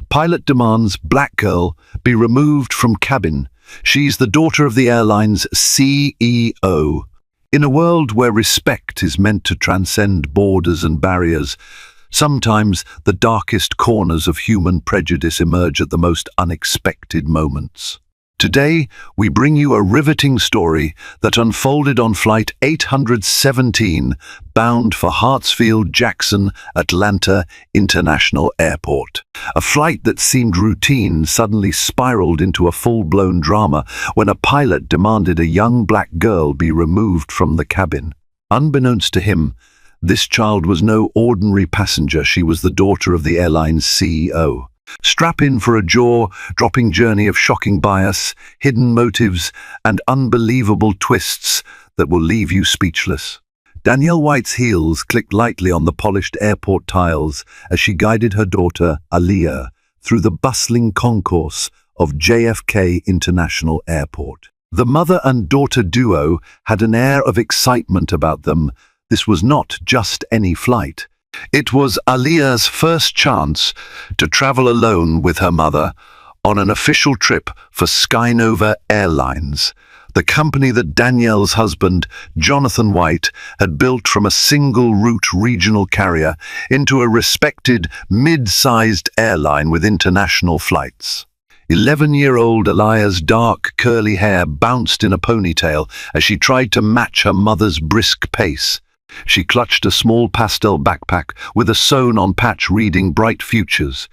Pilot demands black girl be removed from cabin. She's the daughter of the airline's CEO. In a world where respect is meant to transcend borders and barriers, sometimes the darkest corners of human prejudice emerge at the most unexpected moments. Today, we bring you a riveting story that unfolded on Flight 817, bound for Hartsfield-Jackson Atlanta International Airport. A flight that seemed routine suddenly spiraled into a full-blown drama when a pilot demanded a young black girl be removed from the cabin. Unbeknownst to him, this child was no ordinary passenger. She was the daughter of the airline's CEO. Strap in for a jaw-dropping journey of shocking bias, hidden motives, and unbelievable twists that will leave you speechless. Danielle White's heels clicked lightly on the polished airport tiles as she guided her daughter, Aaliyah, through the bustling concourse of JFK International Airport. The mother and daughter duo had an air of excitement about them. This was not just any flight. It was Aaliyah's first chance to travel alone with her mother on an official trip for Skynova Airlines, the company that Danielle's husband, Jonathan White, had built from a single-route regional carrier into a respected, mid-sized airline with international flights. 11-year-old Aaliyah's dark, curly hair bounced in a ponytail as she tried to match her mother's brisk pace. She clutched a small pastel backpack with a sewn-on patch reading Bright Futures,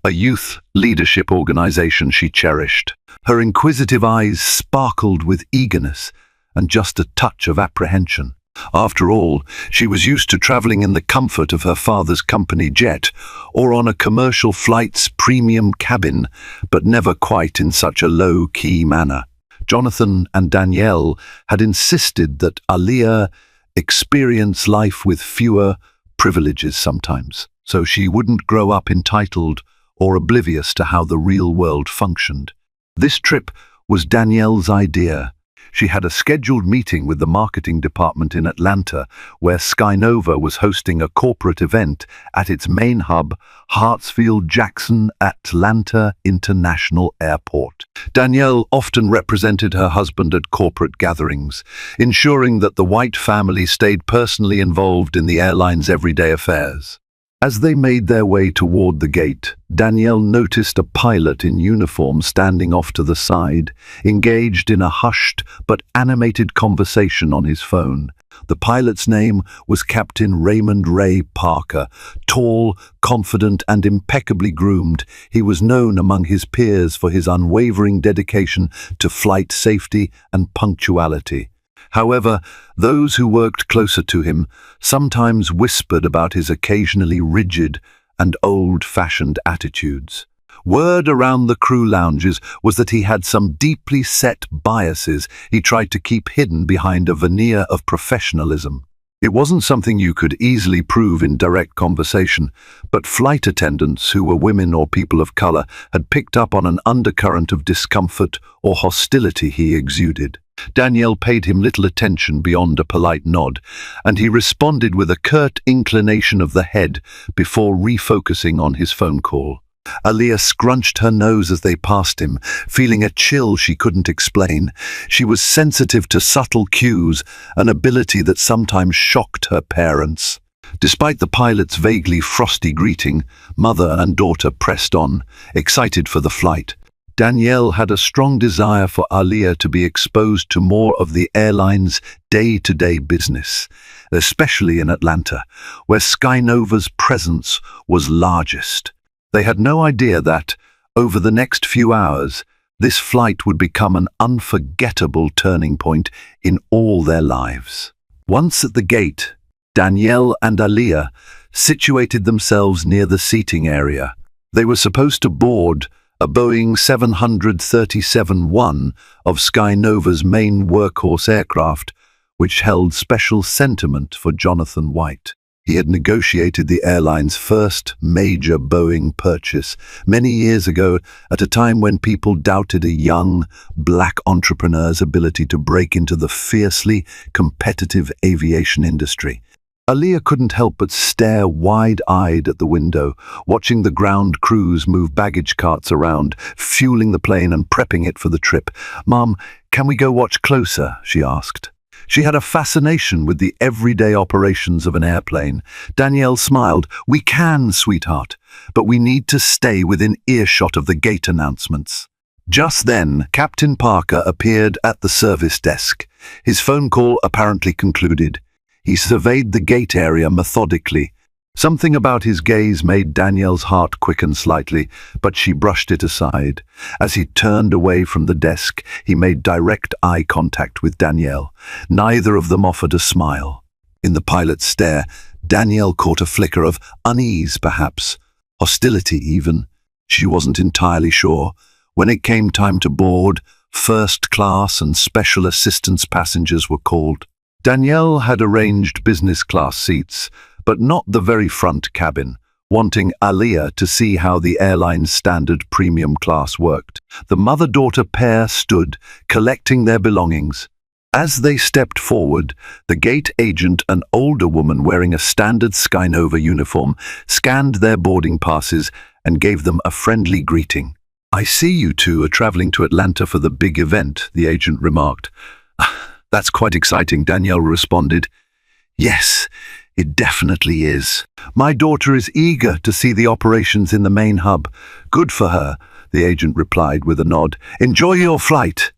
a youth leadership organization she cherished. Her inquisitive eyes sparkled with eagerness and just a touch of apprehension. After all, she was used to traveling in the comfort of her father's company jet or on a commercial flight's premium cabin, but never quite in such a low-key manner. Jonathan and Danielle had insisted that Aaliyah experience life with fewer privileges sometimes, so she wouldn't grow up entitled or oblivious to how the real world functioned. This trip was Danielle's idea. She had a scheduled meeting with the marketing department in Atlanta, where Skynova was hosting a corporate event at its main hub, Hartsfield-Jackson Atlanta International Airport. Danielle often represented her husband at corporate gatherings, ensuring that the White family stayed personally involved in the airline's everyday affairs. As they made their way toward the gate, Danielle noticed a pilot in uniform standing off to the side, engaged in a hushed but animated conversation on his phone. The pilot's name was Captain Raymond Ray Parker. Tall, confident, and impeccably groomed, he was known among his peers for his unwavering dedication to flight safety and punctuality. However, those who worked closer to him sometimes whispered about his occasionally rigid and old-fashioned attitudes. Word around the crew lounges was that he had some deeply set biases he tried to keep hidden behind a veneer of professionalism. It wasn't something you could easily prove in direct conversation, but flight attendants who were women or people of color had picked up on an undercurrent of discomfort or hostility he exuded. Danielle paid him little attention beyond a polite nod, and he responded with a curt inclination of the head before refocusing on his phone call. Aaliyah scrunched her nose as they passed him, feeling a chill she couldn't explain. She was sensitive to subtle cues, an ability that sometimes shocked her parents. Despite the pilot's vaguely frosty greeting, mother and daughter pressed on, excited for the flight. Danielle had a strong desire for Aaliyah to be exposed to more of the airline's day-to-day business, especially in Atlanta, where Skynova's presence was largest. They had no idea that, over the next few hours, this flight would become an unforgettable turning point in all their lives. Once at the gate, Danielle and Aaliyah situated themselves near the seating area. They were supposed to board a Boeing 737-1 of Skynova's main workhorse aircraft, which held special sentiment for Jonathan White. He had negotiated the airline's first major Boeing purchase many years ago, at a time when people doubted a young, black entrepreneur's ability to break into the fiercely competitive aviation industry. Aaliyah couldn't help but stare wide-eyed at the window, watching the ground crews move baggage carts around, fueling the plane and prepping it for the trip. "Mom, can we go watch closer?" she asked. She had a fascination with the everyday operations of an airplane. Danielle smiled. "We can, sweetheart, but we need to stay within earshot of the gate announcements." Just then, Captain Parker appeared at the service desk. His phone call apparently concluded. He surveyed the gate area methodically. Something about his gaze made Danielle's heart quicken slightly, but she brushed it aside. As he turned away from the desk, he made direct eye contact with Danielle. Neither of them offered a smile. In the pilot's stare, Danielle caught a flicker of unease, perhaps, hostility even. She wasn't entirely sure. When it came time to board, first class and special assistance passengers were called. Danielle had arranged business class seats, but not the very front cabin, wanting Aaliyah to see how the airline's standard premium class worked. The mother-daughter pair stood, collecting their belongings. As they stepped forward, the gate agent, an older woman wearing a standard Skynova uniform, scanned their boarding passes and gave them a friendly greeting. "I see you two are traveling to Atlanta for the big event," the agent remarked. "That's quite exciting," Danielle responded. "Yes, it definitely is. My daughter is eager to see the operations in the main hub." "Good for her," the agent replied with a nod. "Enjoy your flight."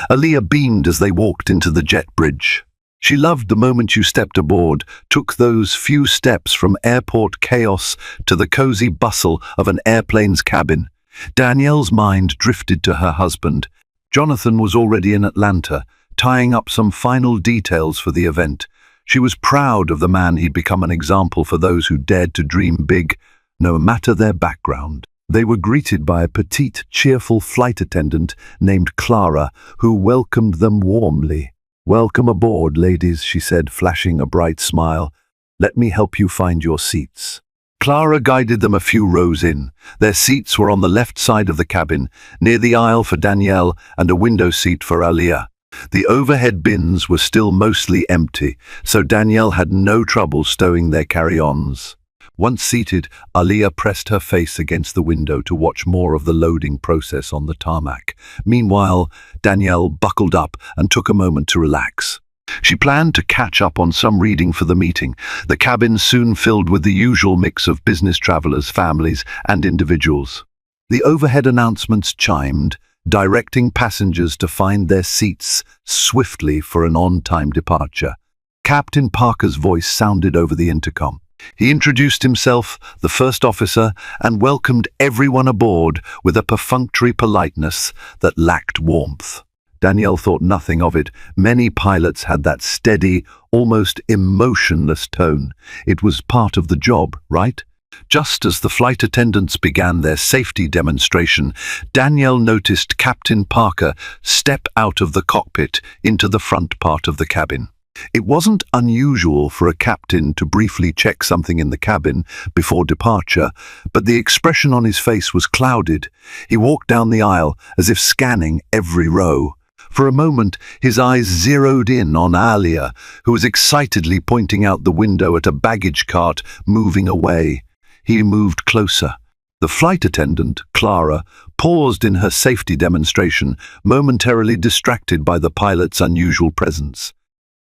Aaliyah beamed as they walked into the jet bridge. She loved the moment you stepped aboard, took those few steps from airport chaos to the cozy bustle of an airplane's cabin. Danielle's mind drifted to her husband. Jonathan was already in Atlanta, tying up some final details for the event. She was proud of the man he'd become, an example for those who dared to dream big, no matter their background. They were greeted by a petite, cheerful flight attendant named Clara, who welcomed them warmly. "Welcome aboard, ladies," she said, flashing a bright smile. "Let me help you find your seats." Clara guided them a few rows in. Their seats were on the left side of the cabin, near the aisle for Danielle and a window seat for Aaliyah. The overhead bins were still mostly empty, so Danielle had no trouble stowing their carry-ons. Once seated, Aaliyah pressed her face against the window to watch more of the loading process on the tarmac. Meanwhile, Danielle buckled up and took a moment to relax. She planned to catch up on some reading for the meeting. The cabin soon filled with the usual mix of business travelers, families, and individuals. The overhead announcements chimed, directing passengers to find their seats swiftly for an on-time departure. Captain Parker's voice sounded over the intercom. He introduced himself, the first officer, and welcomed everyone aboard with a perfunctory politeness that lacked warmth. Danielle thought nothing of it. Many pilots had that steady, almost emotionless tone. It was part of the job, right? Just as the flight attendants began their safety demonstration, Danielle noticed Captain Parker step out of the cockpit into the front part of the cabin. It wasn't unusual for a captain to briefly check something in the cabin before departure, but the expression on his face was clouded. He walked down the aisle as if scanning every row. For a moment, his eyes zeroed in on Aaliyah, who was excitedly pointing out the window at a baggage cart moving away. He moved closer. The flight attendant, Clara, paused in her safety demonstration, momentarily distracted by the pilot's unusual presence.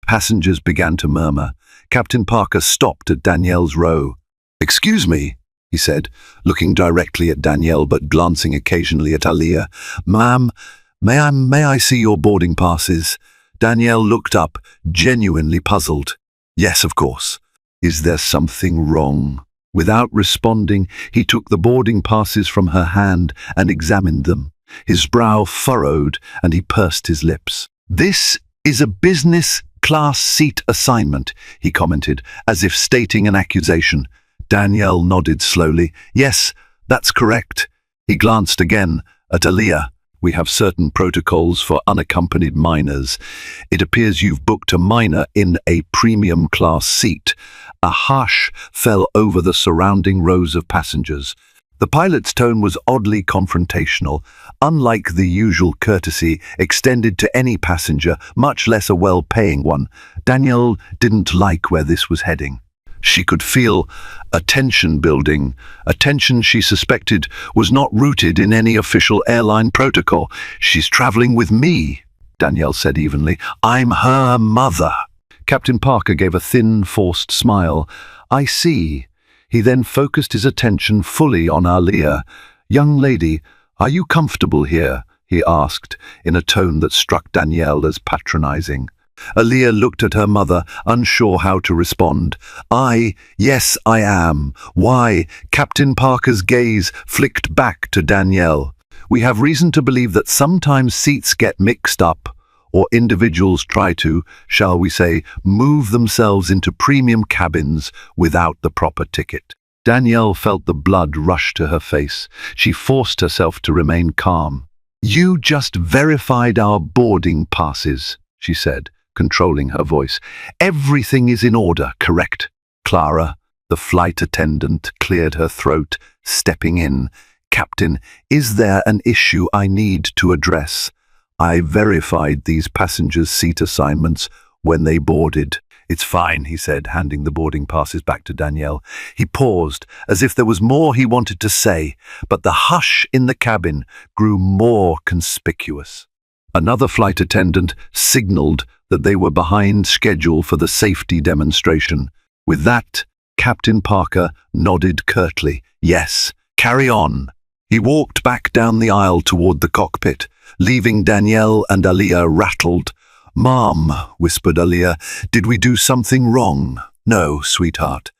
Passengers began to murmur. Captain Parker stopped at Danielle's row. "Excuse me," he said, looking directly at Danielle but glancing occasionally at Aaliyah. "Ma'am, may I see your boarding passes?" Danielle looked up, genuinely puzzled. "Yes, of course. Is there something wrong?" Without responding, he took the boarding passes from her hand and examined them. His brow furrowed and he pursed his lips. "This is a business class seat assignment," he commented, as if stating an accusation. Danielle nodded slowly. "Yes, that's correct." He glanced again at Aaliyah. "We have certain protocols for unaccompanied minors. It appears you've booked a minor in a premium class seat." A hush fell over the surrounding rows of passengers. The pilot's tone was oddly confrontational, unlike the usual courtesy extended to any passenger, much less a well-paying one. Danielle didn't like where this was heading. She could feel a tension building, a tension she suspected was not rooted in any official airline protocol. "She's traveling with me," Danielle said evenly. "I'm her mother." Captain Parker gave a thin, forced smile. "I see." He then focused his attention fully on Aaliyah. "Young lady, are you comfortable here?" he asked, in a tone that struck Danielle as patronizing. Aaliyah looked at her mother, unsure how to respond. Yes, I am." "Why?" Captain Parker's gaze flicked back to Danielle. "We have reason to believe that sometimes seats get mixed up, or individuals try to, shall we say, move themselves into premium cabins without the proper ticket." Danielle felt the blood rush to her face. She forced herself to remain calm. "You just verified our boarding passes," she said, controlling her voice. "Everything is in order, correct?" Clara, the flight attendant, cleared her throat, stepping in. "Captain, is there an issue I need to address? I verified these passengers' seat assignments when they boarded." "It's fine," he said, handing the boarding passes back to Danielle. He paused, as if there was more he wanted to say, but the hush in the cabin grew more conspicuous. Another flight attendant signaled that they were behind schedule for the safety demonstration. With that, Captain Parker nodded curtly. "Yes, carry on." He walked back down the aisle toward the cockpit, leaving Danielle and Aaliyah rattled. "Mom," whispered Aaliyah, "did we do something wrong?" "No, sweetheart."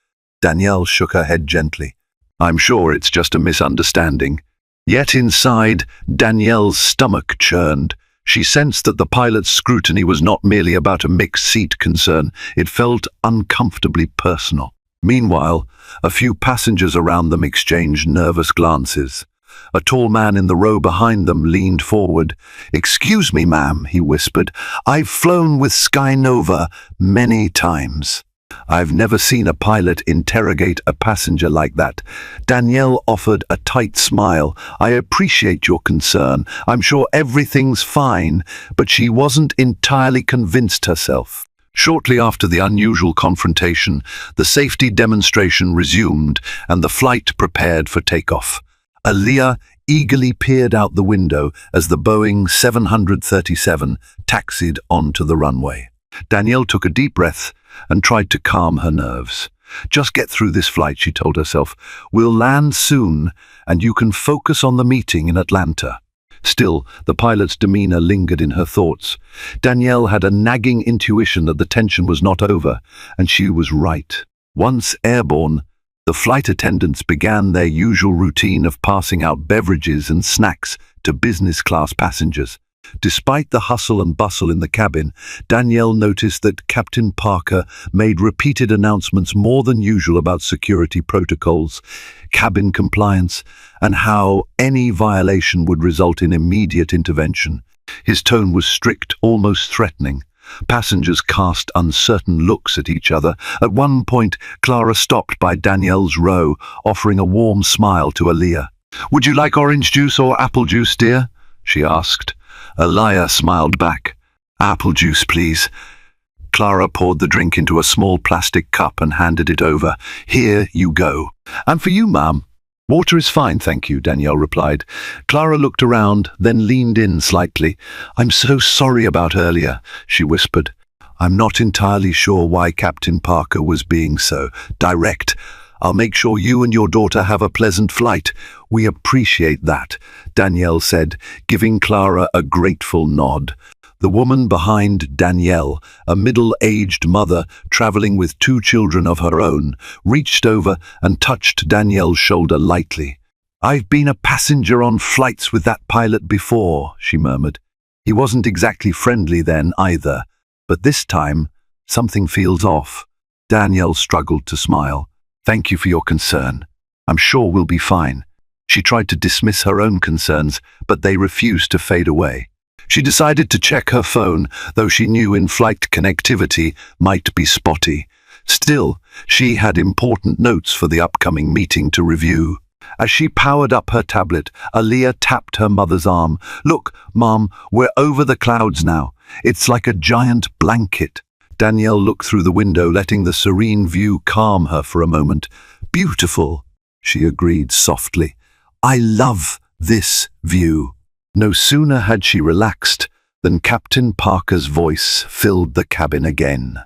Danielle shook her head gently. "I'm sure it's just a misunderstanding." Yet inside, Danielle's stomach churned. She sensed that the pilot's scrutiny was not merely about a mixed seat concern. It felt uncomfortably personal. Meanwhile, a few passengers around them exchanged nervous glances. A tall man in the row behind them leaned forward. "Excuse me, ma'am," he whispered. "I've flown with Skynova many times." "I've never seen a pilot interrogate a passenger like that." Danielle offered a tight smile. "I appreciate your concern. I'm sure everything's fine," but she wasn't entirely convinced herself. Shortly after the unusual confrontation, the safety demonstration resumed and the flight prepared for takeoff. Aaliyah eagerly peered out the window as the Boeing 737 taxied onto the runway. Danielle took a deep breath and tried to calm her nerves. "Just get through this flight," she told herself. "We'll land soon, and you can focus on the meeting in Atlanta." Still, the pilot's demeanor lingered in her thoughts. Danielle had a nagging intuition that the tension was not over, and she was right. Once airborne, the flight attendants began their usual routine of passing out beverages and snacks to business-class passengers. Despite the hustle and bustle in the cabin, Danielle noticed that Captain Parker made repeated announcements more than usual about security protocols, cabin compliance, and how any violation would result in immediate intervention. His tone was strict, almost threatening. Passengers cast uncertain looks at each other. At one point, Clara stopped by Danielle's row, offering a warm smile to Aaliyah. "Would you like orange juice or apple juice, dear?" she asked. Aaliyah smiled back. "Apple juice, please." Clara poured the drink into a small plastic cup and handed it over. "Here you go." "And for you, ma'am." "Water is fine, thank you," Danielle replied. Clara looked around, then leaned in slightly. "I'm so sorry about earlier," she whispered. "I'm not entirely sure why Captain Parker was being so direct. I'll make sure you and your daughter have a pleasant flight." "We appreciate that," Danielle said, giving Clara a grateful nod. The woman behind Danielle, a middle-aged mother traveling with 2 children of her own, reached over and touched Danielle's shoulder lightly. "I've been a passenger on flights with that pilot before," she murmured. "He wasn't exactly friendly then either, but this time something feels off." Danielle struggled to smile. "Thank you for your concern. I'm sure we'll be fine." She tried to dismiss her own concerns, but they refused to fade away. She decided to check her phone, though she knew in-flight connectivity might be spotty. Still, she had important notes for the upcoming meeting to review. As she powered up her tablet, Aaliyah tapped her mother's arm. "Look, Mom, we're over the clouds now. It's like a giant blanket." Danielle looked through the window, letting the serene view calm her for a moment. "Beautiful," she agreed softly. "I love this view." No sooner had she relaxed than Captain Parker's voice filled the cabin again.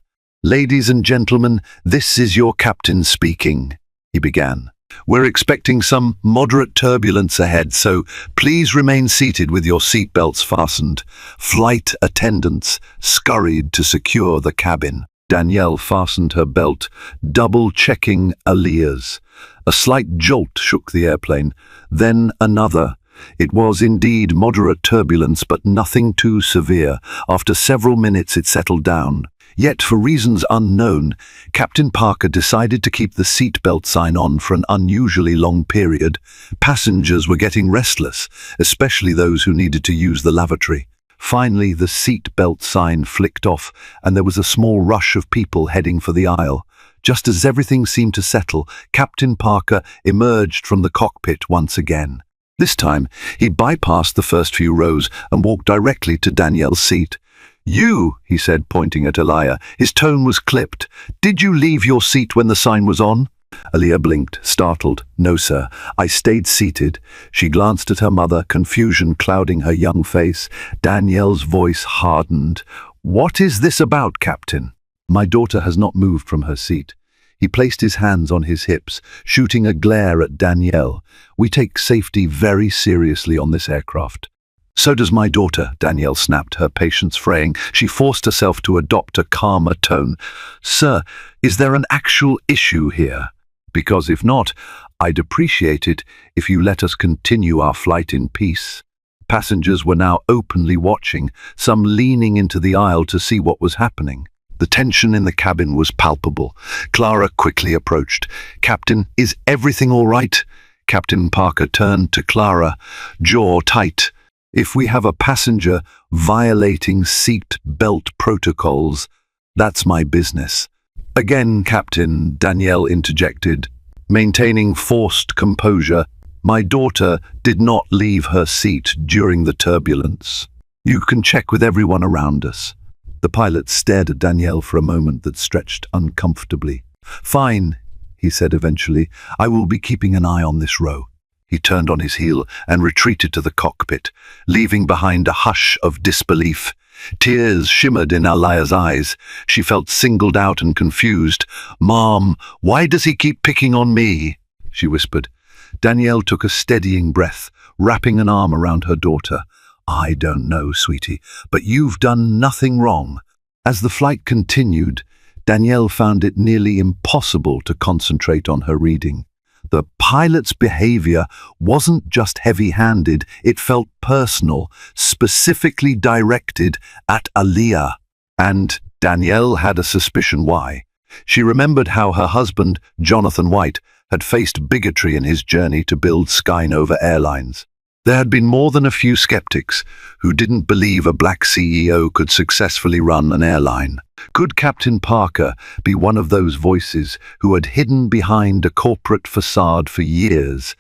"Ladies and gentlemen, this is your captain speaking," he began. "We're expecting some moderate turbulence ahead, so please remain seated with your seatbelts fastened." Flight attendants scurried to secure the cabin. Danielle fastened her belt, double-checking Aaliyah's. A slight jolt shook the airplane, then another. It was indeed moderate turbulence, but nothing too severe. After several minutes it settled down. Yet, for reasons unknown, Captain Parker decided to keep the seatbelt sign on for an unusually long period. Passengers were getting restless, especially those who needed to use the lavatory. Finally, the seatbelt sign flicked off, and there was a small rush of people heading for the aisle. Just as everything seemed to settle, Captain Parker emerged from the cockpit once again. This time, he bypassed the first few rows and walked directly to Danielle's seat. "You," he said, pointing at Aaliyah. His tone was clipped. "Did you leave your seat when the sign was on?" Aaliyah blinked, startled. "No, sir. I stayed seated." She glanced at her mother, confusion clouding her young face. Danielle's voice hardened. "What is this about, Captain?" "My daughter has not moved from her seat." He placed his hands on his hips, shooting a glare at Danielle. "We take safety very seriously on this aircraft." "So does my daughter," Danielle snapped, her patience fraying. She forced herself to adopt a calmer tone. "Sir, is there an actual issue here? Because if not, I'd appreciate it if you let us continue our flight in peace." Passengers were now openly watching, some leaning into the aisle to see what was happening. The tension in the cabin was palpable. Clara quickly approached. "Captain, is everything all right?" Captain Parker turned to Clara, jaw tight. "If we have a passenger violating seat belt protocols, that's my business." "Again, Captain," Danielle interjected, maintaining forced composure. "My daughter did not leave her seat during the turbulence. You can check with everyone around us." The pilot stared at Danielle for a moment that stretched uncomfortably. "Fine," he said eventually. "I will be keeping an eye on this row." He turned on his heel and retreated to the cockpit, leaving behind a hush of disbelief. Tears shimmered in Aaliyah's eyes. She felt singled out and confused. "Mom, why does he keep picking on me?" she whispered. Danielle took a steadying breath, wrapping an arm around her daughter. "I don't know, sweetie, but you've done nothing wrong." As the flight continued, Danielle found it nearly impossible to concentrate on her reading. The pilot's behavior wasn't just heavy-handed, it felt personal, specifically directed at Aaliyah. And Danielle had a suspicion why. She remembered how her husband, Jonathan White, had faced bigotry in his journey to build Skynova Airlines. There had been more than a few skeptics who didn't believe a black CEO could successfully run an airline. Could Captain Parker be one of those voices who had hidden behind a corporate facade for years,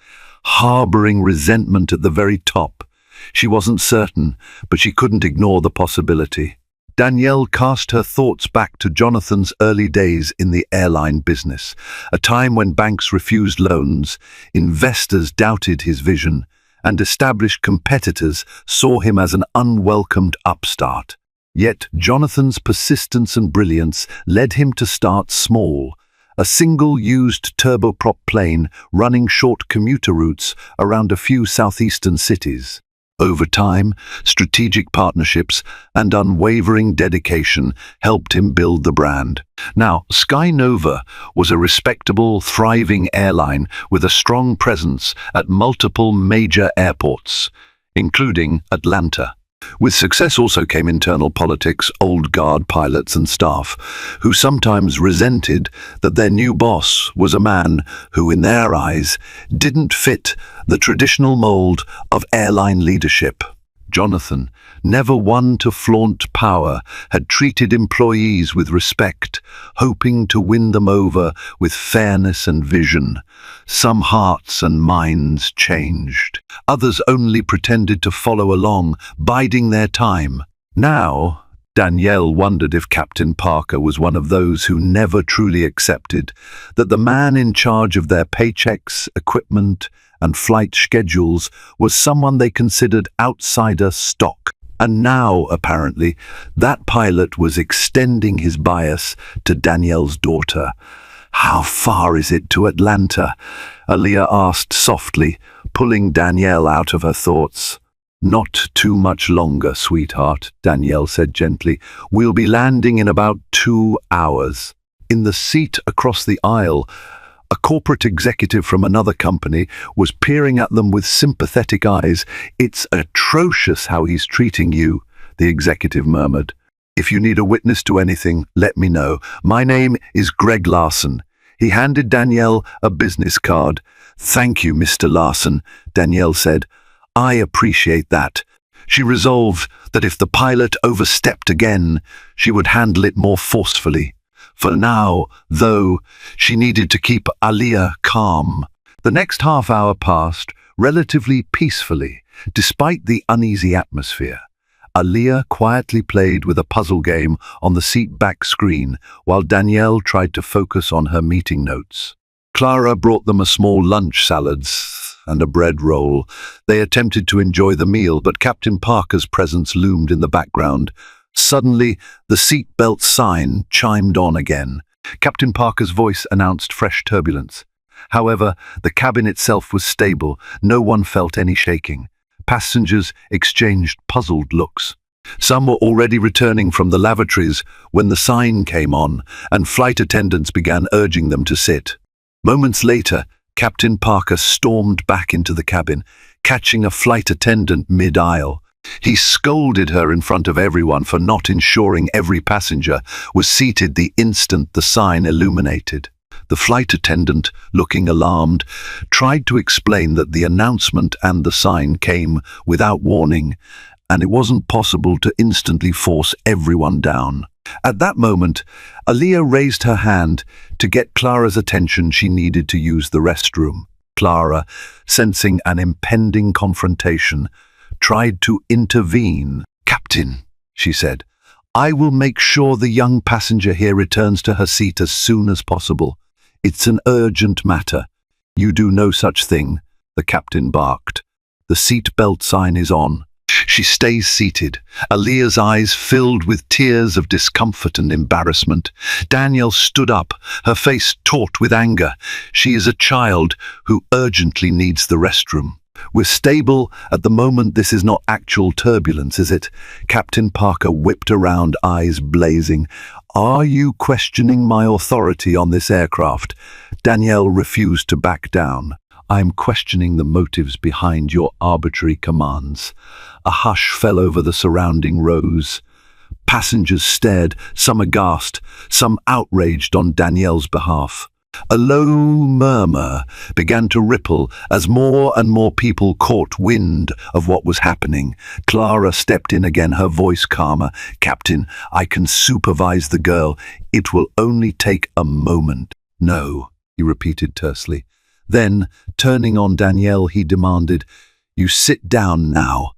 harboring resentment at the very top? She wasn't certain, but she couldn't ignore the possibility. Danielle cast her thoughts back to Jonathan's early days in the airline business, a time when banks refused loans, investors doubted his vision, and established competitors saw him as an unwelcomed upstart. Yet Jonathan's persistence and brilliance led him to start small, a single-used turboprop plane running short commuter routes around a few southeastern cities. Over time, strategic partnerships and unwavering dedication helped him build the brand. Now, Skynova was a respectable, thriving airline with a strong presence at multiple major airports, including Atlanta. With success also came internal politics, old guard pilots and staff, who sometimes resented that their new boss was a man who, in their eyes, didn't fit the traditional mold of airline leadership. Jonathan, never one to flaunt power, had treated employees with respect, hoping to win them over with fairness and vision. Some hearts and minds changed. Others only pretended to follow along, biding their time. Now, Danielle wondered if Captain Parker was one of those who never truly accepted that the man in charge of their paychecks, equipment, and flight schedules was someone they considered outsider stock. And now, apparently, that pilot was extending his bias to Danielle's daughter. "How far is it to Atlanta?" Aaliyah asked softly, pulling Danielle out of her thoughts. "Not too much longer, sweetheart," Danielle said gently. "We'll be landing in about 2 hours." In the seat across the aisle, a corporate executive from another company was peering at them with sympathetic eyes. "It's atrocious how he's treating you," the executive murmured. "If you need a witness to anything, let me know. My name is Greg Larson." He handed Danielle a business card. "Thank you, Mr. Larson," Danielle said. "I appreciate that." She resolved that if the pilot overstepped again, she would handle it more forcefully. For now, though, she needed to keep Aaliyah calm. The next half hour passed relatively peacefully, despite the uneasy atmosphere. Aaliyah quietly played with a puzzle game on the seat back screen, while Danielle tried to focus on her meeting notes. Clara brought them a small lunch, salads and a bread roll. They attempted to enjoy the meal, but Captain Parker's presence loomed in the background. Suddenly, the seatbelt sign chimed on again. Captain Parker's voice announced fresh turbulence. However, the cabin itself was stable. No one felt any shaking. Passengers exchanged puzzled looks. Some were already returning from the lavatories when the sign came on, and flight attendants began urging them to sit. Moments later, Captain Parker stormed back into the cabin, catching a flight attendant mid-aisle. He scolded her in front of everyone for not ensuring every passenger was seated the instant the sign illuminated. The flight attendant, looking alarmed, tried to explain that the announcement and the sign came without warning, and it wasn't possible to instantly force everyone down. At that moment, Aaliyah raised her hand to get Clara's attention. She needed to use the restroom. Clara, sensing an impending confrontation, tried to intervene. "Captain," she said, "I will make sure the young passenger here returns to her seat as soon as possible. It's an urgent matter." "You do no such thing," the captain barked. "The seat belt sign is on." She stays seated. Aaliyah's eyes filled with tears of discomfort and embarrassment. Danielle stood up, her face taut with anger. She is a child who urgently needs the restroom. "We're stable at the moment. This is not actual turbulence, is it?" Captain Parker whipped around, eyes blazing. "Are you questioning my authority on this aircraft?" Danielle refused to back down. "I'm questioning the motives behind your arbitrary commands." A hush fell over the surrounding rows. Passengers stared, some aghast, some outraged on Danielle's behalf. A low murmur began to ripple as more and more people caught wind of what was happening. Clara stepped in again, her voice calmer. "Captain, I can supervise the girl. It will only take a moment." "No," he repeated tersely. Then, turning on Danielle, he demanded, "You sit down now."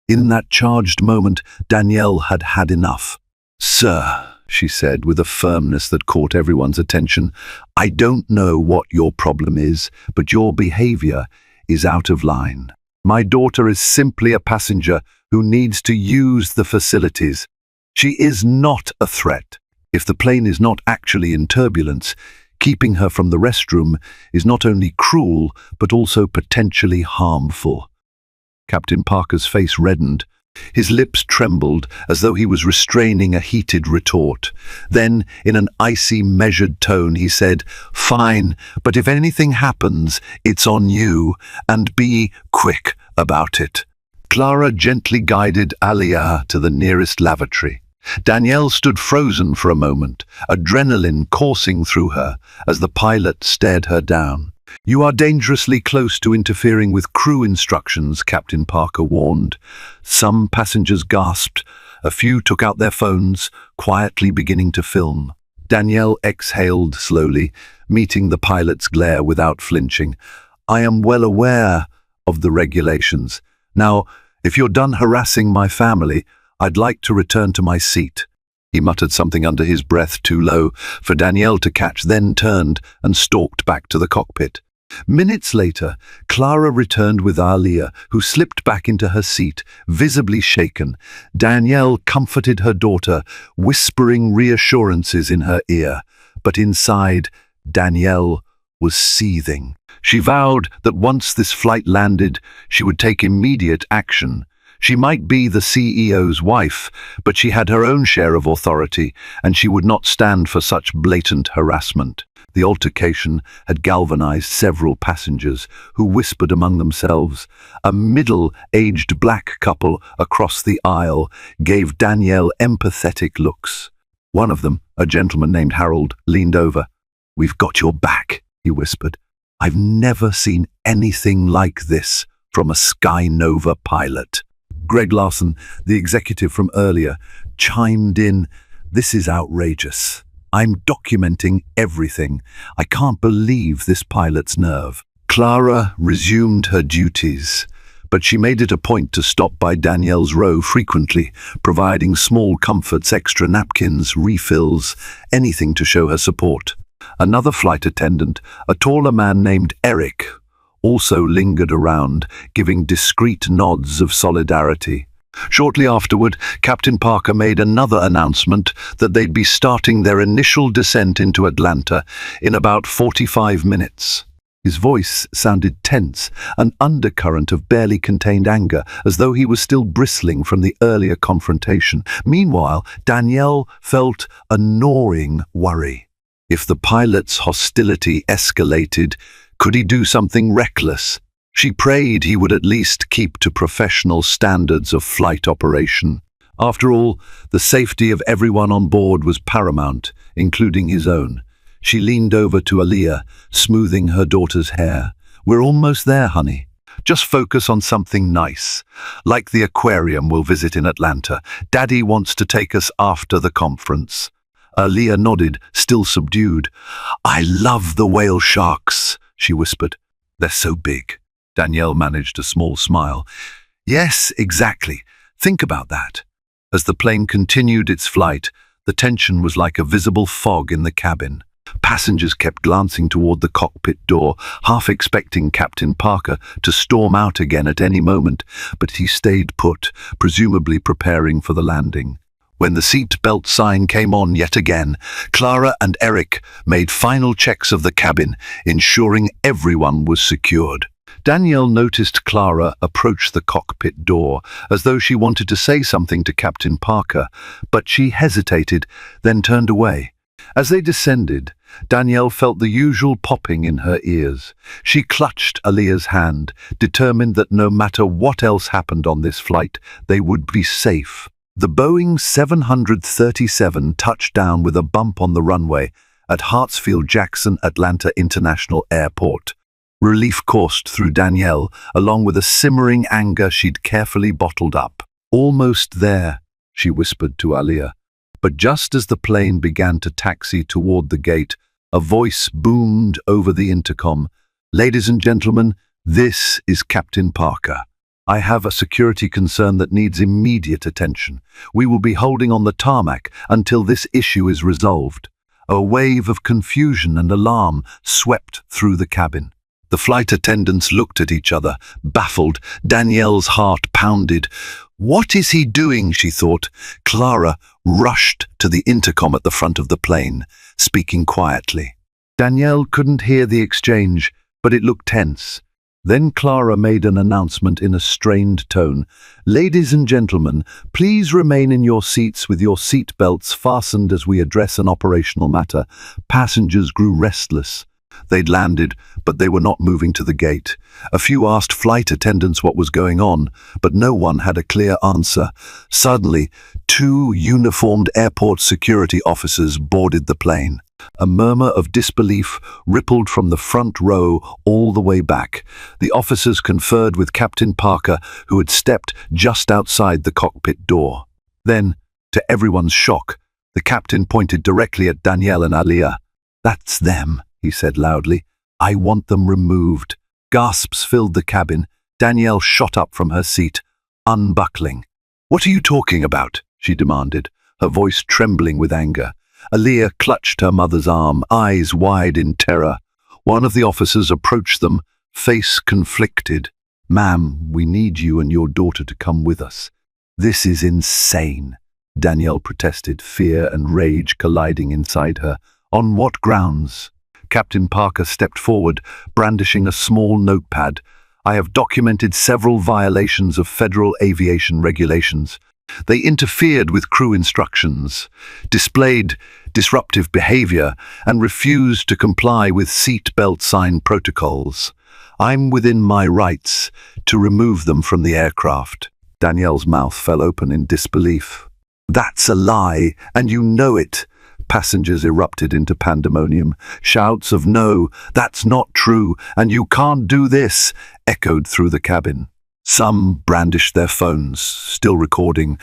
In that charged moment, Danielle had had enough. "Sir," she said with a firmness that caught everyone's attention, "I don't know what your problem is, but your behavior is out of line. My daughter is simply a passenger who needs to use the facilities. She is not a threat. If the plane is not actually in turbulence, keeping her from the restroom is not only cruel, but also potentially harmful." Captain Parker's face reddened. His lips trembled as though he was restraining a heated retort. Then, in an icy, measured tone, he said, "Fine, but if anything happens, it's on you, and be quick about it." Clara gently guided Aaliyah to the nearest lavatory. Danielle stood frozen for a moment, adrenaline coursing through her as the pilot stared her down. "You are dangerously close to interfering with crew instructions," Captain Parker warned. Some passengers gasped. A few took out their phones, quietly beginning to film. Danielle exhaled slowly, meeting the pilot's glare without flinching. "I am well aware of the regulations. Now, if you're done harassing my family, I'd like to return to my seat." He muttered something under his breath too low for Danielle to catch, then turned and stalked back to the cockpit. Minutes later, Clara returned with Alia, who slipped back into her seat, visibly shaken. Danielle comforted her daughter, whispering reassurances in her ear. But inside, Danielle was seething. She vowed that once this flight landed, she would take immediate action. She might be the CEO's wife, but she had her own share of authority, and she would not stand for such blatant harassment. The altercation had galvanized several passengers, who whispered among themselves. A middle-aged black couple across the aisle gave Danielle empathetic looks. One of them, a gentleman named Harold, leaned over. "We've got your back," he whispered. "I've never seen anything like this from a Sky Nova pilot." Greg Larson, the executive from earlier, chimed in. "This is outrageous. I'm documenting everything. I can't believe this pilot's nerve." Clara resumed her duties, but she made it a point to stop by Danielle's row frequently, providing small comforts, extra napkins, refills, anything to show her support. Another flight attendant, a taller man named Eric, also lingered around, giving discreet nods of solidarity. Shortly afterward, Captain Parker made another announcement that they'd be starting their initial descent into Atlanta in about 45 minutes. His voice sounded tense, an undercurrent of barely contained anger, as though he was still bristling from the earlier confrontation. Meanwhile, Danielle felt a gnawing worry. If the pilot's hostility escalated, could he do something reckless? She prayed he would at least keep to professional standards of flight operation. After all, the safety of everyone on board was paramount, including his own. She leaned over to Alia, smoothing her daughter's hair. "We're almost there, honey. Just focus on something nice, like the aquarium we'll visit in Atlanta. Daddy wants to take us after the conference." Alia nodded, still subdued. "I love the whale sharks," she whispered. "They're so big." Danielle managed a small smile. "Yes, exactly. Think about that." As the plane continued its flight, the tension was like a visible fog in the cabin. Passengers kept glancing toward the cockpit door, half expecting Captain Parker to storm out again at any moment, but he stayed put, presumably preparing for the landing. When the seat belt sign came on yet again, Clara and Eric made final checks of the cabin, ensuring everyone was secured. Danielle noticed Clara approach the cockpit door, as though she wanted to say something to Captain Parker, but she hesitated, then turned away. As they descended, Danielle felt the usual popping in her ears. She clutched Alia's hand, determined that no matter what else happened on this flight, they would be safe. The Boeing 737 touched down with a bump on the runway at Hartsfield-Jackson Atlanta International Airport. Relief coursed through Danielle, along with a simmering anger she'd carefully bottled up. "Almost there," she whispered to Alia. But just as the plane began to taxi toward the gate, a voice boomed over the intercom. "Ladies and gentlemen, this is Captain Parker. I have a security concern that needs immediate attention. We will be holding on the tarmac until this issue is resolved." A wave of confusion and alarm swept through the cabin. The flight attendants looked at each other, baffled. Danielle's heart pounded. "What is he doing?" she thought. Clara rushed to the intercom at the front of the plane, speaking quietly. Danielle couldn't hear the exchange, but it looked tense. Then Clara made an announcement in a strained tone. "Ladies and gentlemen, please remain in your seats with your seat belts fastened as we address an operational matter." Passengers grew restless. They'd landed, but they were not moving to the gate. A few asked flight attendants what was going on, but no one had a clear answer. Suddenly, 2 uniformed airport security officers boarded the plane. A murmur of disbelief rippled from the front row all the way back. The officers conferred with Captain Parker, who had stepped just outside the cockpit door. Then, to everyone's shock, the captain pointed directly at Danielle and Alia. "That's them," he said loudly. "I want them removed." Gasps filled the cabin. Danielle shot up from her seat, unbuckling. "What are you talking about?" she demanded. her voice trembling with anger. Aliyah clutched her mother's arm, eyes wide in terror. One of the officers approached them, face conflicted. "Ma'am, we need you and your daughter to come with us." "This is insane," Danielle protested, fear and rage colliding inside her. "On what grounds?" Captain Parker stepped forward, brandishing a small notepad. "I have documented several violations of federal aviation regulations. They interfered with crew instructions, displayed disruptive behavior, and refused to comply with seat belt sign protocols. I'm within my rights to remove them from the aircraft." Danielle's mouth fell open in disbelief. "That's a lie, and you know it." Passengers erupted into pandemonium. Shouts of "No, that's not true, and you can't do this," echoed through the cabin. Some brandished their phones, still recording.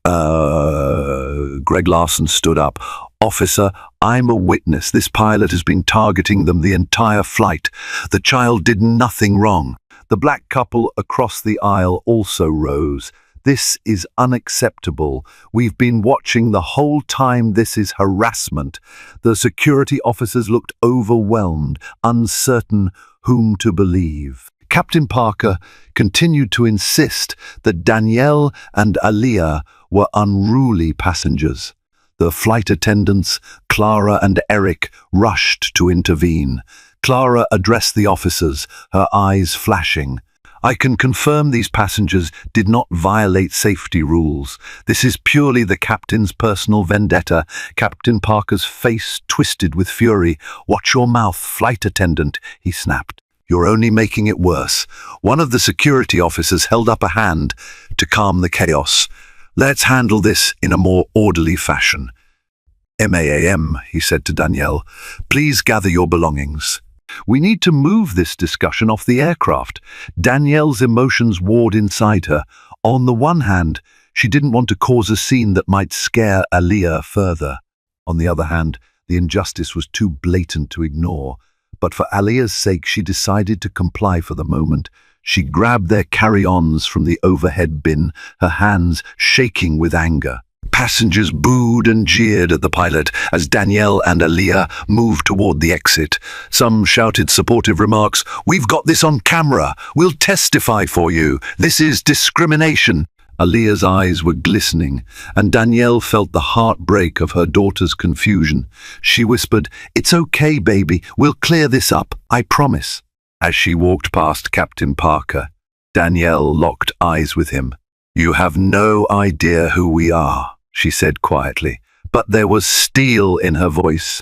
Greg Larson stood up. "Officer, I'm a witness. This pilot has been targeting them the entire flight. The child did nothing wrong." The black couple across the aisle also rose. "This is unacceptable. We've been watching the whole time. This is harassment." The security officers looked overwhelmed, uncertain whom to believe. Captain Parker continued to insist that Danielle and Aliyah were unruly passengers. The flight attendants, Clara and Eric, rushed to intervene. Clara addressed the officers, her eyes flashing. "I can confirm these passengers did not violate safety rules. This is purely the captain's personal vendetta." Captain Parker's face twisted with fury. "Watch your mouth, flight attendant," he snapped. "You're only making it worse." One of the security officers held up a hand to calm the chaos. "Let's handle this in a more orderly fashion." "Ma'am," he said to Danielle, "please gather your belongings. We need to move this discussion off the aircraft." Danielle's emotions warred inside her. On the one hand, she didn't want to cause a scene that might scare Aliyah further. On the other hand, the injustice was too blatant to ignore. But for Aliyah's sake, she decided to comply for the moment. She grabbed their carry-ons from the overhead bin, her hands shaking with anger. Passengers booed and jeered at the pilot as Danielle and Aliyah moved toward the exit. Some shouted supportive remarks. "We've got this on camera. We'll testify for you. This is discrimination." Aliyah's eyes were glistening, and Danielle felt the heartbreak of her daughter's confusion. She whispered, "It's okay, baby. We'll clear this up. I promise." As she walked past Captain Parker, Danielle locked eyes with him. "You have no idea who we are," she said quietly, but there was steel in her voice.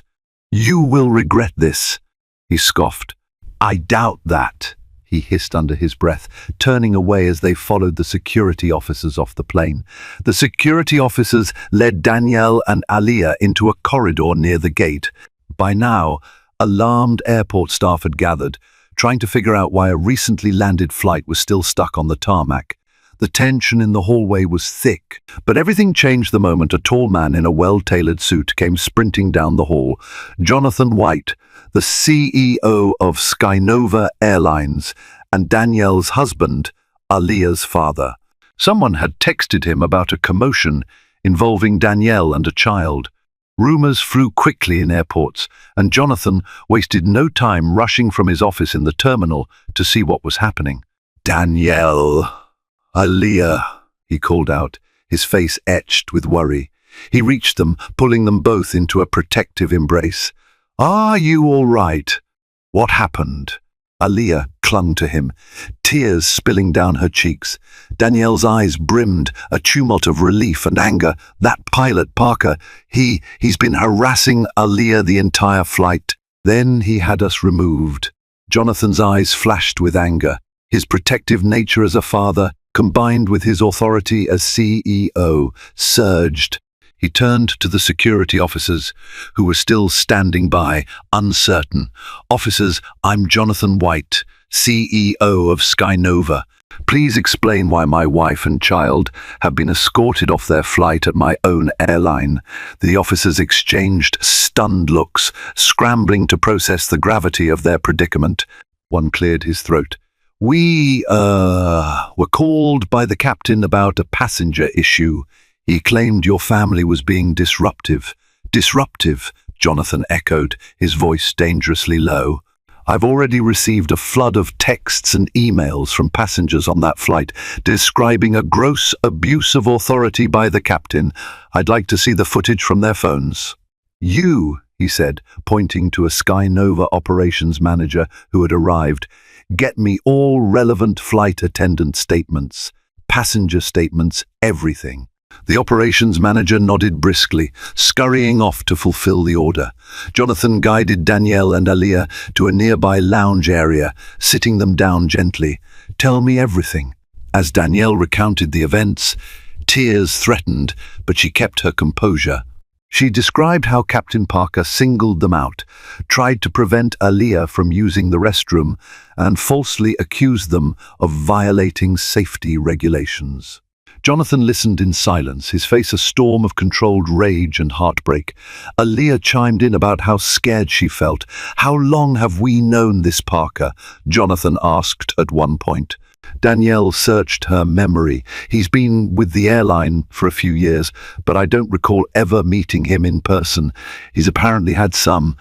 "You will regret this." He scoffed. "I doubt that," he hissed under his breath, turning away as they followed the security officers off the plane. The security officers led Danielle and Aliyah into a corridor near the gate. By now, alarmed airport staff had gathered, trying to figure out why a recently landed flight was still stuck on the tarmac. The tension in the hallway was thick, but everything changed the moment a tall man in a well-tailored suit came sprinting down the hall. Jonathan White, the CEO of Skynova Airlines, and Danielle's husband, Aliyah's father. Someone had texted him about a commotion involving Danielle and a child. Rumors flew quickly in airports, and Jonathan wasted no time rushing from his office in the terminal to see what was happening. "Danielle, Aliyah," he called out, his face etched with worry. He reached them, pulling them both into a protective embrace. "Are you all right? What happened?" Aliyah clung to him, tears spilling down her cheeks. Danielle's eyes brimmed, a tumult of relief and anger. "That pilot, Parker, he's been harassing Aliyah the entire flight. Then he had us removed." Jonathan's eyes flashed with anger. His protective nature as a father, combined with his authority as CEO, surged. He turned to the security officers, who were still standing by, uncertain. "Officers, I'm Jonathan White, CEO of Skynova. Please explain why my wife and child have been escorted off their flight at my own airline." The officers exchanged stunned looks, scrambling to process the gravity of their predicament. One cleared his throat. "We, were called by the captain about a passenger issue," He claimed your family was being disruptive. Disruptive, Jonathan echoed, his voice dangerously low. I've already received a flood of texts and emails from passengers on that flight describing a gross abuse of authority by the captain. I'd like to see the footage from their phones. You, he said, pointing to a Sky Nova operations manager who had arrived, get me all relevant flight attendant statements, passenger statements, everything. The operations manager nodded briskly, scurrying off to fulfill the order. Jonathan guided Danielle and Aliyah to a nearby lounge area, sitting them down gently. Tell me everything. As Danielle recounted the events, tears threatened, but she kept her composure. She described how Captain Parker singled them out, tried to prevent Aliyah from using the restroom, and falsely accused them of violating safety regulations. Jonathan listened in silence, his face a storm of controlled rage and heartbreak. Aliyah chimed in about how scared she felt. How long have we known this Parker? Jonathan asked at one point. Danielle searched her memory. He's been with the airline for a few years, but I don't recall ever meeting him in person. He's apparently had some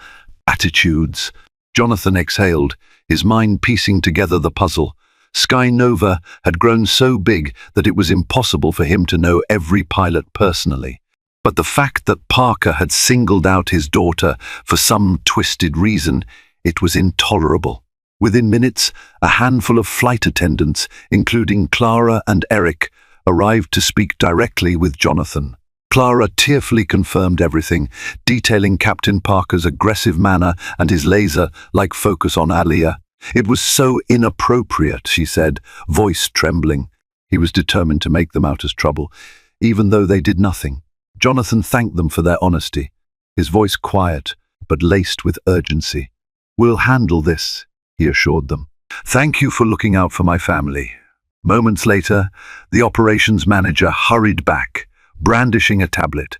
attitudes. Jonathan exhaled, his mind piecing together the puzzle. Sky Nova had grown so big that it was impossible for him to know every pilot personally. But the fact that Parker had singled out his daughter for some twisted reason, it was intolerable. Within minutes, a handful of flight attendants, including Clara and Eric, arrived to speak directly with Jonathan. Clara tearfully confirmed everything, detailing Captain Parker's aggressive manner and his laser-like focus on Aliyah. It was so inappropriate, she said, voice trembling. He was determined to make them out as trouble, even though they did nothing. Jonathan thanked them for their honesty, his voice quiet, but laced with urgency. We'll handle this, he assured them. Thank you for looking out for my family. Moments later, the operations manager hurried back, brandishing a tablet.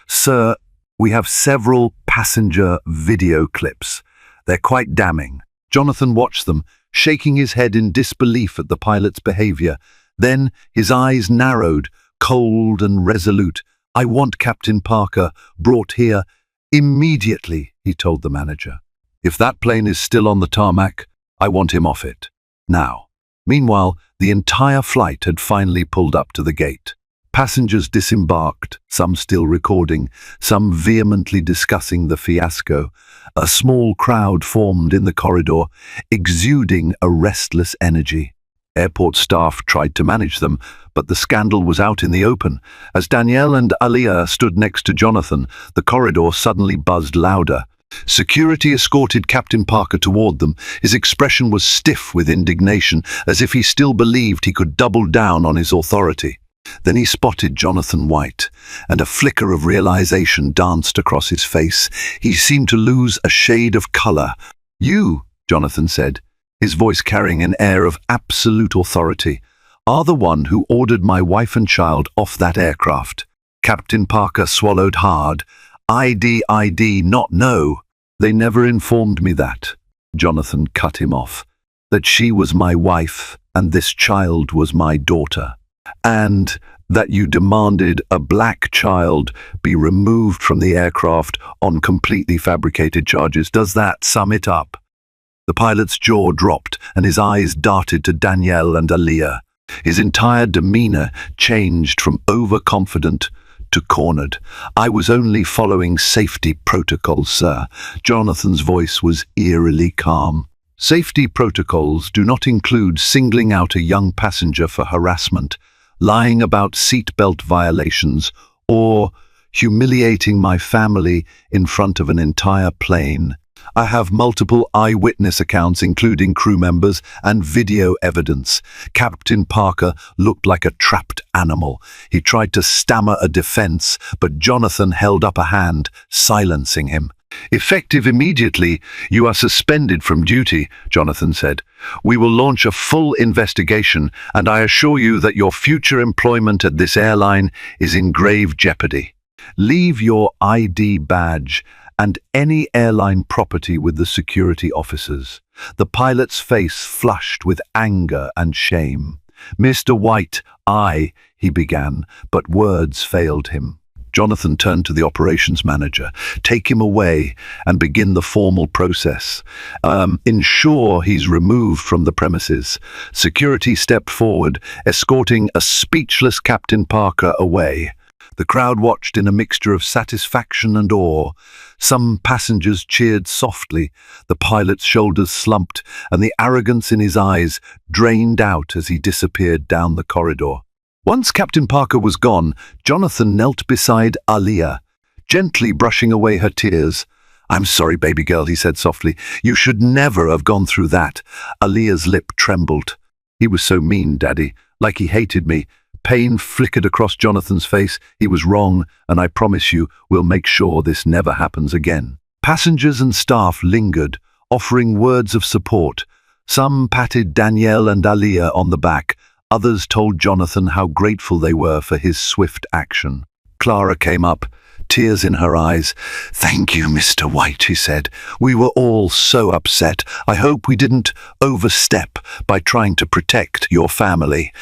Sir, we have several passenger video clips. They're quite damning. Jonathan watched them, shaking his head in disbelief at the pilot's behavior. Then his eyes narrowed, cold and resolute. I want Captain Parker brought here immediately, he told the manager. If that plane is still on the tarmac, I want him off it. Now. Meanwhile, the entire flight had finally pulled up to the gate. Passengers disembarked, some still recording, some vehemently discussing the fiasco. A small crowd formed in the corridor, exuding a restless energy. Airport staff tried to manage them, but the scandal was out in the open. As Danielle and Aliyah stood next to Jonathan, the corridor suddenly buzzed louder. Security escorted Captain Parker toward them. His expression was stiff with indignation, as if he still believed he could double down on his authority. Then he spotted Jonathan White, and a flicker of realization danced across his face. He seemed to lose a shade of color. You, Jonathan said, his voice carrying an air of absolute authority, are the one who ordered my wife and child off that aircraft. Captain Parker swallowed hard. ID, not no. They never informed me that. Jonathan cut him off. That she was my wife, and this child was my daughter. And that you demanded a black child be removed from the aircraft on completely fabricated charges. Does that sum it up? The pilot's jaw dropped, and his eyes darted to Danielle and Aliyah. His entire demeanor changed from overconfident to cornered. I was only following safety protocols, sir. Jonathan's voice was eerily calm. Safety protocols do not include singling out a young passenger for harassment, lying about seatbelt violations, or humiliating my family in front of an entire plane. I have multiple eyewitness accounts, including crew members and video evidence. Captain Parker looked like a trapped animal. He tried to stammer a defense, but Jonathan held up a hand, silencing him. Effective immediately, you are suspended from duty, Jonathan said. We will launch a full investigation, and I assure you that your future employment at this airline is in grave jeopardy. Leave your ID badge and any airline property with the security officers. The pilot's face flushed with anger and shame. "Mr. White, he began, but words failed him. Jonathan turned to the operations manager. "Take him away and begin the formal process. Ensure he's removed from the premises." Security stepped forward, escorting a speechless Captain Parker away. The crowd watched in a mixture of satisfaction and awe. Some passengers cheered softly, the pilot's shoulders slumped, and the arrogance in his eyes drained out as he disappeared down the corridor. Once Captain Parker was gone, Jonathan knelt beside Aliyah, gently brushing away her tears. "I'm sorry, baby girl," he said softly. "You should never have gone through that." Aliyah's lip trembled. "He was so mean, Daddy, like he hated me." Pain flickered across Jonathan's face. "He was wrong, and I promise you, we'll make sure this never happens again." Passengers and staff lingered, offering words of support. Some patted Danielle and Aliyah on the back. Others told Jonathan how grateful they were for his swift action. Clara came up, tears in her eyes. "Thank you, Mr. White," he said. "We were all so upset. I hope we didn't overstep by trying to protect your family."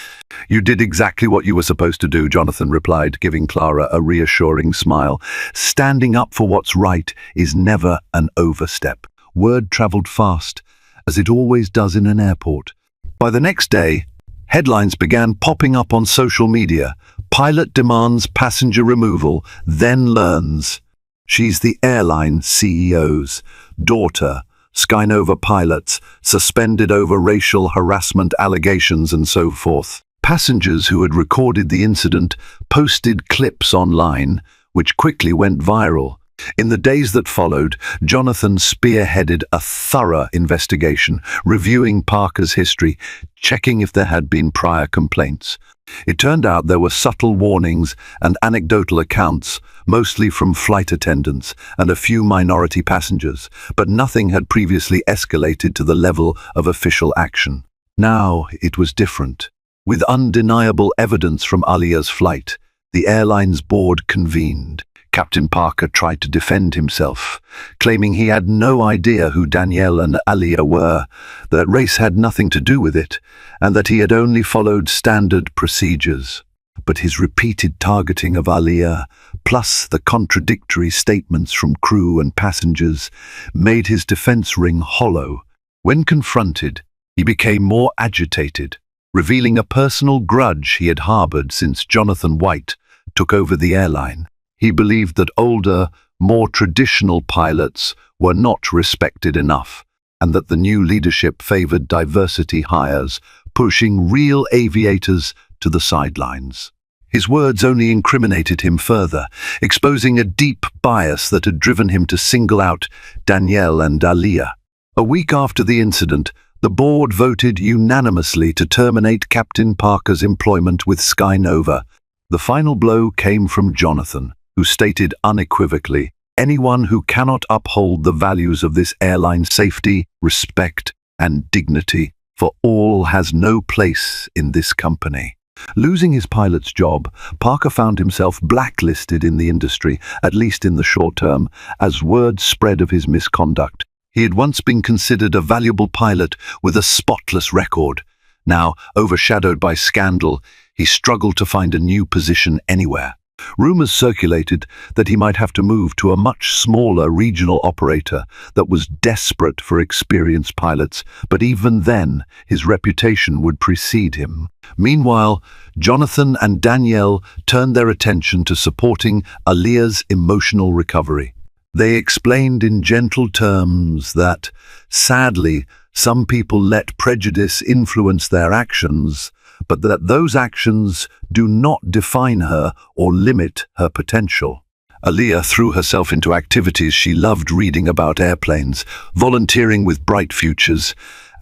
"You did exactly what you were supposed to do," Jonathan replied, giving Clara a reassuring smile. "Standing up for what's right is never an overstep." Word traveled fast, as it always does in an airport. By the next day, headlines began popping up on social media. "Pilot demands passenger removal, then learns she's the airline CEO's daughter. Skynova pilots suspended over racial harassment allegations," and so forth. Passengers who had recorded the incident posted clips online, which quickly went viral. In the days that followed, Jonathan spearheaded a thorough investigation, reviewing Parker's history, checking if there had been prior complaints. It turned out there were subtle warnings and anecdotal accounts, mostly from flight attendants and a few minority passengers, but nothing had previously escalated to the level of official action. Now it was different. With undeniable evidence from Aliyah's flight, the airline's board convened. Captain Parker tried to defend himself, claiming he had no idea who Danielle and Aliyah were, that race had nothing to do with it, and that he had only followed standard procedures. But his repeated targeting of Aliyah, plus the contradictory statements from crew and passengers, made his defense ring hollow. When confronted, he became more agitated, revealing a personal grudge he had harbored since Jonathan White took over the airline. He believed that older, more traditional pilots were not respected enough, and that the new leadership favored diversity hires, pushing real aviators to the sidelines. His words only incriminated him further, exposing a deep bias that had driven him to single out Danielle and Aliyah. A week after the incident, the board voted unanimously to terminate Captain Parker's employment with Skynova. The final blow came from Jonathan, who stated unequivocally, "Anyone who cannot uphold the values of this airline's safety, respect, and dignity for all has no place in this company." Losing his pilot's job, Parker found himself blacklisted in the industry, at least in the short term, as word spread of his misconduct. He had once been considered a valuable pilot with a spotless record. Now, overshadowed by scandal, he struggled to find a new position anywhere. Rumors circulated that he might have to move to a much smaller regional operator that was desperate for experienced pilots, but even then, his reputation would precede him. Meanwhile, Jonathan and Danielle turned their attention to supporting Aliyah's emotional recovery. They explained in gentle terms that, sadly, some people let prejudice influence their actions, but that those actions do not define her or limit her potential. Aliyah threw herself into activities she loved: reading about airplanes, volunteering with Bright Futures,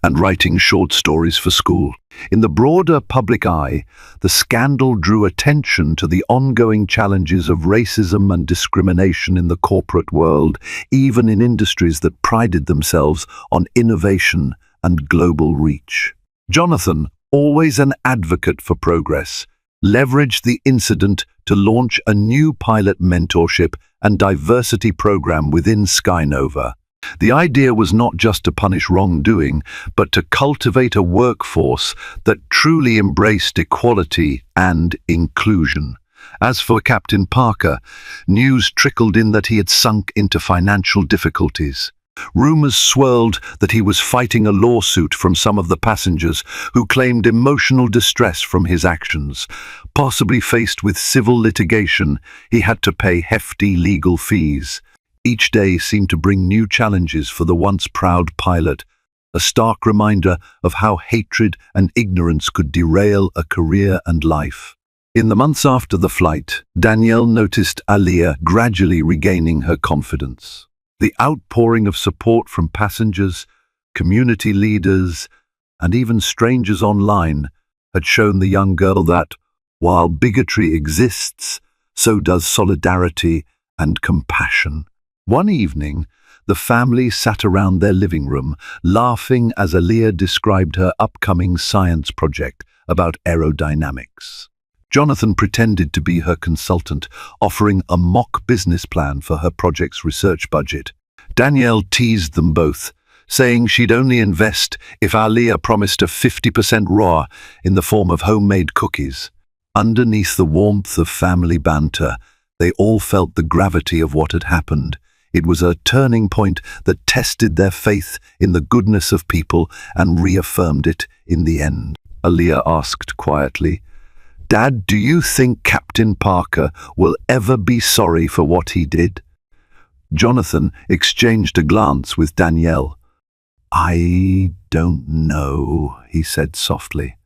and writing short stories for school. In the broader public eye, the scandal drew attention to the ongoing challenges of racism and discrimination in the corporate world, even in industries that prided themselves on innovation and global reach. Jonathan, always an advocate for progress, leveraged the incident to launch a new pilot mentorship and diversity program within Skynova. The idea was not just to punish wrongdoing, but to cultivate a workforce that truly embraced equality and inclusion. As for Captain Parker, news trickled in that he had sunk into financial difficulties. Rumors swirled that he was fighting a lawsuit from some of the passengers who claimed emotional distress from his actions. Possibly faced with civil litigation, he had to pay hefty legal fees. Each day seemed to bring new challenges for the once proud pilot, a stark reminder of how hatred and ignorance could derail a career and life. In the months after the flight, Danielle noticed Aliyah gradually regaining her confidence. The outpouring of support from passengers, community leaders, and even strangers online had shown the young girl that, while bigotry exists, so does solidarity and compassion. One evening, the family sat around their living room, laughing as Aliyah described her upcoming science project about aerodynamics. Jonathan pretended to be her consultant, offering a mock business plan for her project's research budget. Danielle teased them both, saying she'd only invest if Aliyah promised a 50% ROI in the form of homemade cookies. Underneath the warmth of family banter, they all felt the gravity of what had happened. It was a turning point that tested their faith in the goodness of people and reaffirmed it in the end. Aliyah asked quietly, "Dad, do you think Captain Parker will ever be sorry for what he did?" Jonathan exchanged a glance with Danielle. "I don't know," he said softly.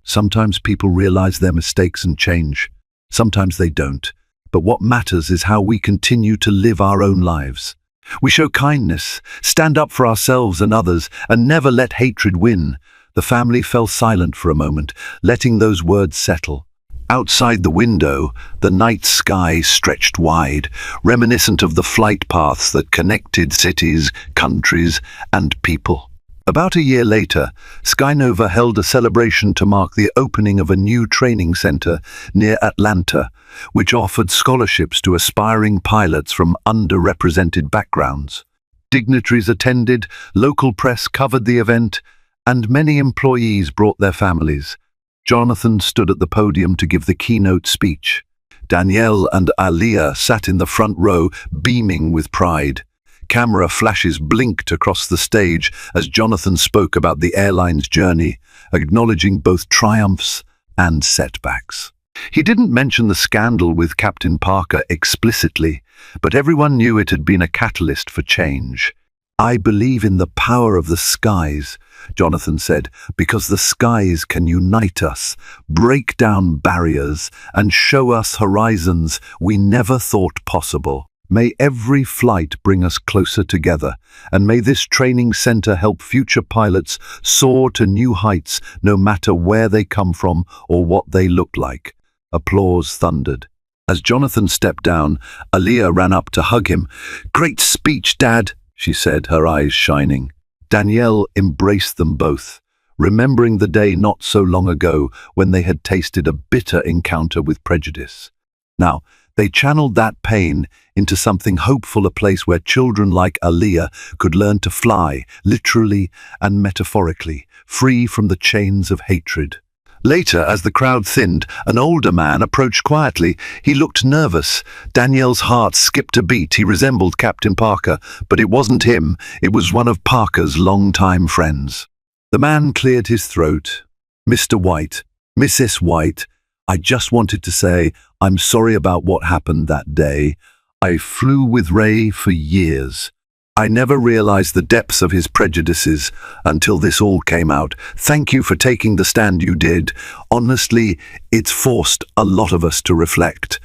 "Sometimes people realize their mistakes and change. Sometimes they don't. But what matters is how we continue to live our own lives. We show kindness, stand up for ourselves and others, and never let hatred win." The family fell silent for a moment, letting those words settle. Outside the window, the night sky stretched wide, reminiscent of the flight paths that connected cities, countries, and people. About a year later, Skynova held a celebration to mark the opening of a new training center near Atlanta, which offered scholarships to aspiring pilots from underrepresented backgrounds. Dignitaries attended, local press covered the event, and many employees brought their families. Jonathan stood at the podium to give the keynote speech. Danielle and Aliyah sat in the front row, beaming with pride. Camera flashes blinked across the stage as Jonathan spoke about the airline's journey, acknowledging both triumphs and setbacks. He didn't mention the scandal with Captain Parker explicitly, but everyone knew it had been a catalyst for change. "I believe in the power of the skies," Jonathan said, "because the skies can unite us, break down barriers, and show us horizons we never thought possible. May every flight bring us closer together, and may this training center help future pilots soar to new heights no matter where they come from or what they look like." Applause thundered. As Jonathan stepped down, Aliyah ran up to hug him. "Great speech, Dad," she said, her eyes shining. Danielle embraced them both, remembering the day not so long ago when they had tasted a bitter encounter with prejudice. Now, they channeled that pain into something hopeful, a place where children like Aliyah could learn to fly, literally and metaphorically, free from the chains of hatred. Later, as the crowd thinned, an older man approached quietly. He looked nervous. Danielle's heart skipped a beat. He resembled Captain Parker, but it wasn't him. It was one of Parker's longtime friends. The man cleared his throat. "Mr. White, Mrs. White, I just wanted to say I'm sorry about what happened that day. I flew with Ray for years. I never realized the depths of his prejudices until this all came out. Thank you for taking the stand you did. Honestly, it's forced a lot of us to reflect."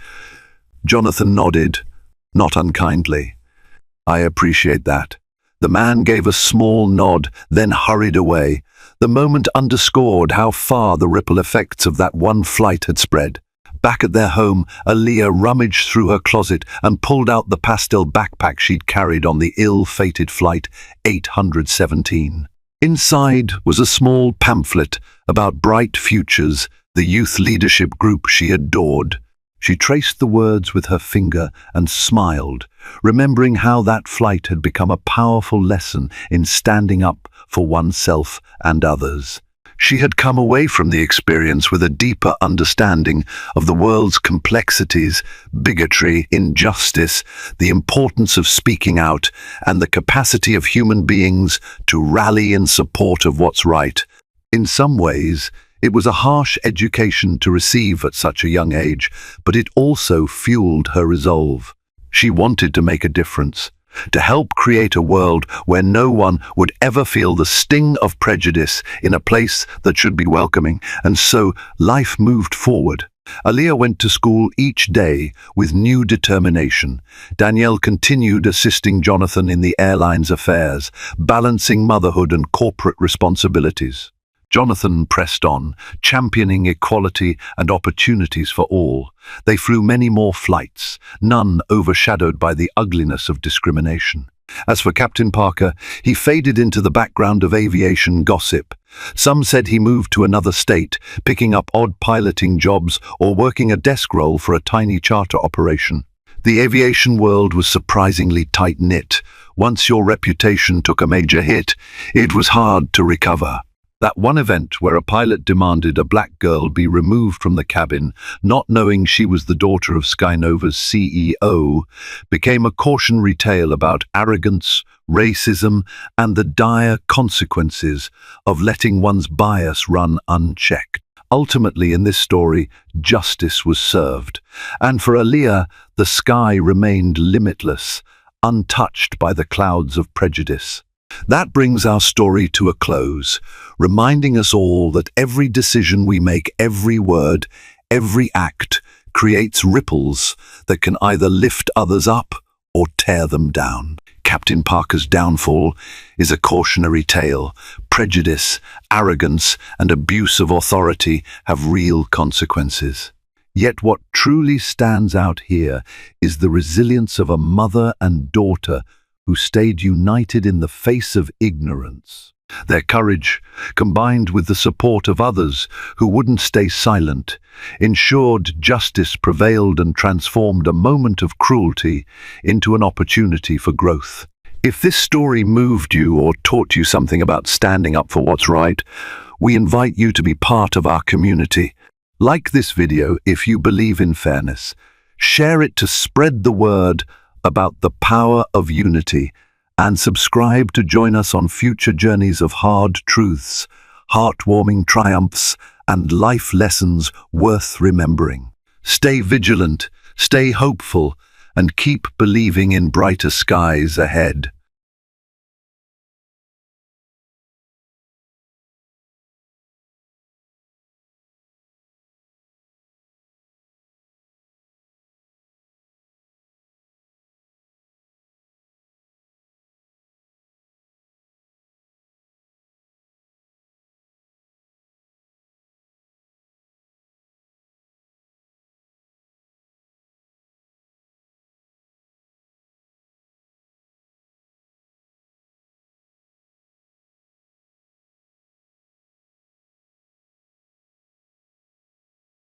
Jonathan nodded, not unkindly. "I appreciate that." The man gave a small nod, then hurried away. The moment underscored how far the ripple effects of that one flight had spread. Back at their home, Aliyah rummaged through her closet and pulled out the pastel backpack she'd carried on the ill-fated flight 817. Inside was a small pamphlet about Bright Futures, the youth leadership group she adored. She traced the words with her finger and smiled, remembering how that flight had become a powerful lesson in standing up for oneself and others. She had come away from the experience with a deeper understanding of the world's complexities, bigotry, injustice, the importance of speaking out, and the capacity of human beings to rally in support of what's right. In some ways, it was a harsh education to receive at such a young age, but it also fueled her resolve. She wanted to make a difference, to help create a world where no one would ever feel the sting of prejudice in a place that should be welcoming, and so life moved forward. Aliyah went to school each day with new determination. Danielle continued assisting Jonathan in the airline's affairs, balancing motherhood and corporate responsibilities. Jonathan pressed on, championing equality and opportunities for all. They flew many more flights, none overshadowed by the ugliness of discrimination. As for Captain Parker, he faded into the background of aviation gossip. Some said he moved to another state, picking up odd piloting jobs or working a desk role for a tiny charter operation. The aviation world was surprisingly tight-knit. Once your reputation took a major hit, it was hard to recover. That one event where a pilot demanded a black girl be removed from the cabin, not knowing she was the daughter of Skynova's CEO, became a cautionary tale about arrogance, racism, and the dire consequences of letting one's bias run unchecked. Ultimately, in this story, justice was served, and for Aliyah, the sky remained limitless, untouched by the clouds of prejudice. That brings our story to a close, reminding us all that every decision we make, every word, every act, creates ripples that can either lift others up or tear them down. Captain Parker's downfall is a cautionary tale. Prejudice, arrogance, and abuse of authority have real consequences. Yet what truly stands out here is the resilience of a mother and daughter who stayed united in the face of ignorance. Their courage, combined with the support of others who wouldn't stay silent, ensured justice prevailed and transformed a moment of cruelty into an opportunity for growth. If this story moved you or taught you something about standing up for what's right, we invite you to be part of our community. Like this video if you believe in fairness. Share it to spread the word about the power of unity, and subscribe to join us on future journeys of hard truths, heartwarming triumphs, and life lessons worth remembering. Stay vigilant, stay hopeful, and keep believing in brighter skies ahead.